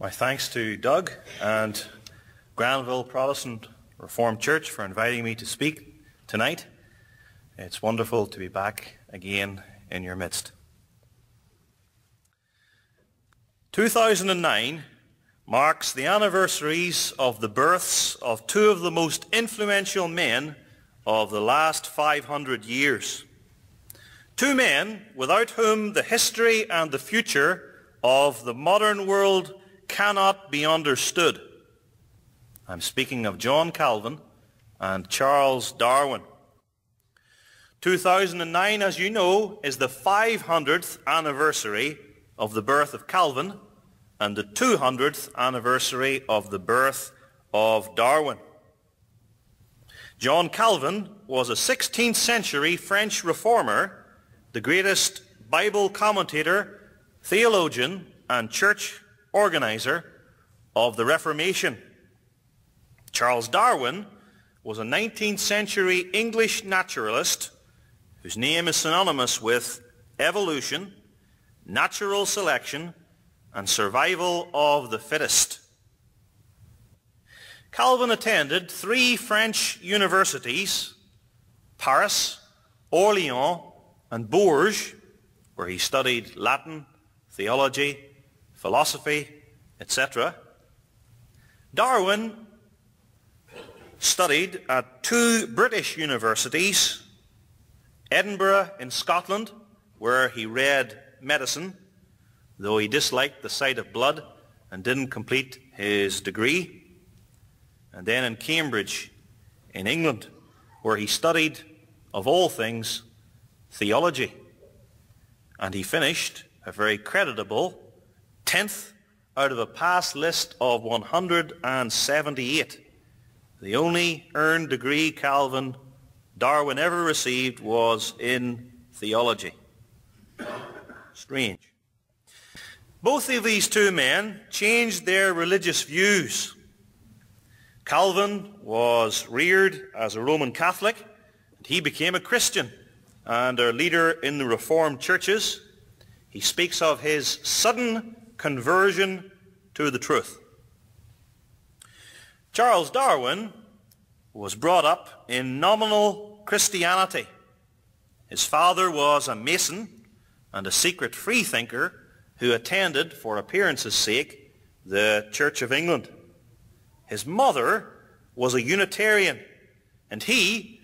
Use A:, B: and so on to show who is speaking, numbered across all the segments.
A: My thanks to Doug and Grandville Protestant Reformed Church for inviting me to speak tonight. It's wonderful to be back again in your midst. 2009 marks the anniversaries of the births of two of the most influential men of the last 500 years. Two men without whom the history and the future of the modern world cannot be understood. I'm speaking of John Calvin and Charles Darwin. 2009, as you know, is the 500th anniversary of the birth of Calvin and the 200th anniversary of the birth of Darwin. John Calvin was a 16th century French reformer, the greatest Bible commentator, theologian, and church organizer of the Reformation. Charles Darwin was a 19th century English naturalist whose name is synonymous with evolution, natural selection, and survival of the fittest. Calvin attended three French universities, Paris, Orleans, and Bourges, where he studied Latin, theology, philosophy, etc. Darwin studied at two British universities, Edinburgh in Scotland, where he read medicine, though he disliked the sight of blood and didn't complete his degree, and then in Cambridge in England, where he studied, of all things, theology. And he finished a very creditable 10th out of a pass list of 178. The only earned degree Darwin ever received was in theology. Strange. Both of these two men changed their religious views. Calvin was reared as a Roman Catholic, and he became a Christian and a leader in the Reformed churches. He speaks of his sudden conversion to the truth. Charles Darwin was brought up in nominal Christianity. His father was a Mason and a secret freethinker who attended, for appearance's sake, the Church of England. His mother was a Unitarian, and he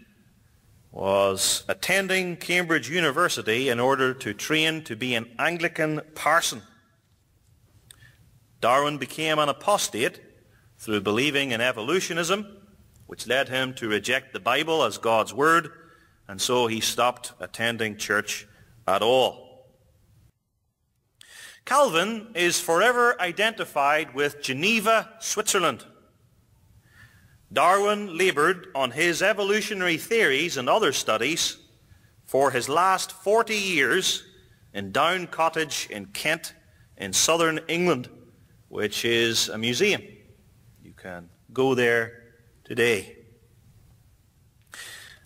A: was attending Cambridge University in order to train to be an Anglican parson. Darwin became an apostate through believing in evolutionism, which led him to reject the Bible as God's word, and so he stopped attending church at all. Calvin is forever identified with Geneva, Switzerland. Darwin labored on his evolutionary theories and other studies for his last 40 years in Down Cottage in Kent in southern England, which is a museum. You can go there today.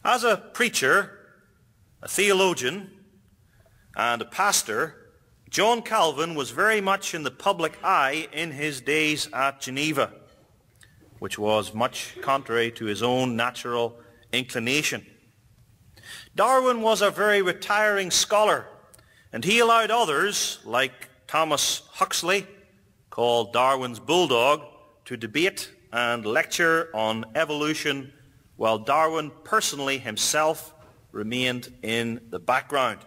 A: As a preacher, a theologian, and a pastor, John Calvin was very much in the public eye in his days at Geneva, which was much contrary to his own natural inclination. Darwin was a very retiring scholar, and he allowed others, like Thomas Huxley, called Darwin's bulldog, to debate and lecture on evolution, while Darwin personally himself remained in the background.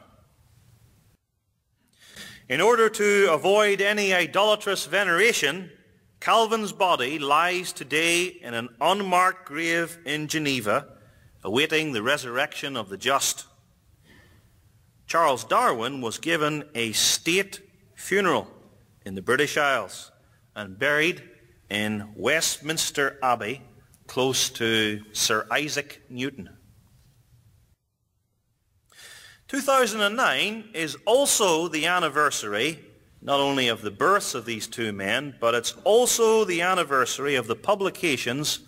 A: In order to avoid any idolatrous veneration, Calvin's body lies today in an unmarked grave in Geneva, awaiting the resurrection of the just. Charles Darwin was given a state funeral in the British Isles and buried in Westminster Abbey, close to Sir Isaac Newton. 2009 is also the anniversary not only of the births of these two men, but it's also the anniversary of the publications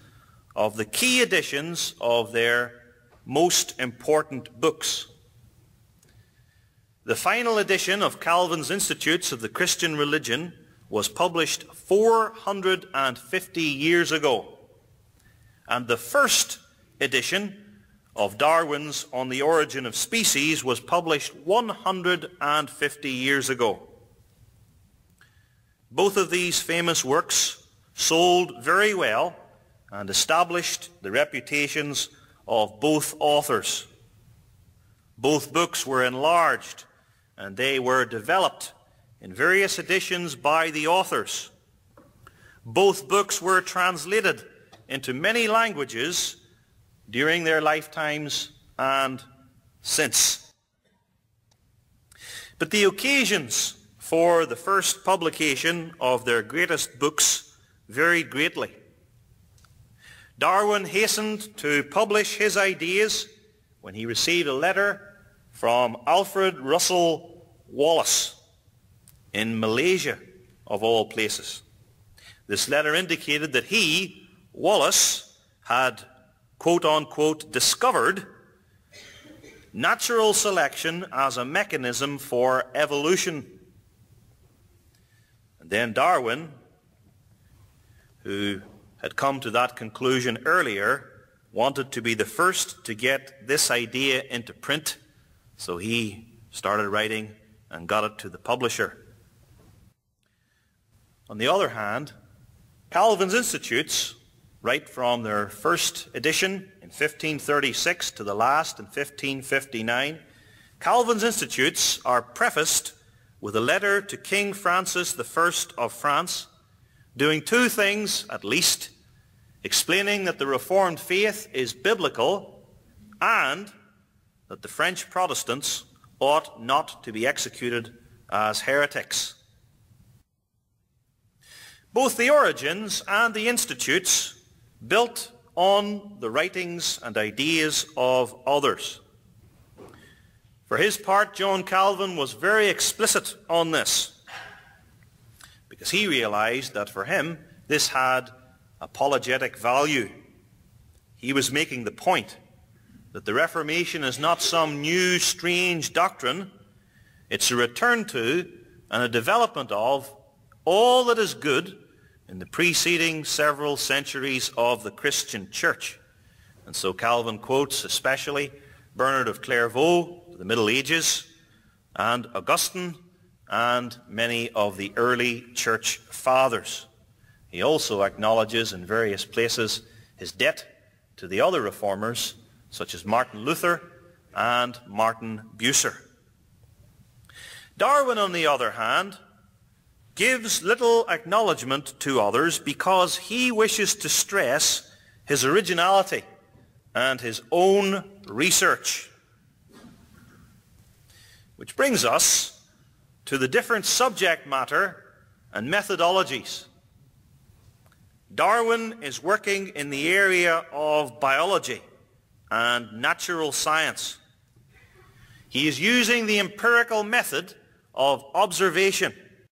A: of the key editions of their most important books. The final edition of Calvin's Institutes of the Christian Religion was published 450 years ago, and the first edition of Darwin's On the Origin of Species was published 150 years ago. Both of these famous works sold very well and established the reputations of both authors. Both books were enlarged and they were developed in various editions by the authors. Both books were translated into many languages during their lifetimes and since. But the occasions for the first publication of their greatest books varied greatly. Darwin hastened to publish his ideas when he received a letter from Alfred Russel Wallace in Malaysia, of all places. This letter indicated that he, Wallace, had quote-unquote discovered natural selection as a mechanism for evolution. And then Darwin, who had come to that conclusion earlier, wanted to be the first to get this idea into print, so he started writing and got it to the publisher. On the other hand, Calvin's Institutes, right from their first edition in 1536 to the last in 1559, Calvin's Institutes are prefaced with a letter to King Francis I of France, doing two things at least: explaining that the Reformed faith is biblical and that the French Protestants ought not to be executed as heretics. Both the Origins and the Institutes built on the writings and ideas of others. For his part, John Calvin was very explicit on this, because he realized that for him this had apologetic value. He was making the point that the Reformation is not some new strange doctrine. It's a return to and a development of all that is good in the preceding several centuries of the Christian church. And so Calvin quotes especially Bernard of Clairvaux, the Middle Ages, and Augustine, and many of the early church fathers. He also acknowledges in various places his debt to the other reformers, such as Martin Luther and Martin Bucer. Darwin, on the other hand, gives little acknowledgement to others because he wishes to stress his originality and his own research. Which brings us to the different subject matter and methodologies. Darwin is working in the area of biology and natural science. He is using the empirical method of observation.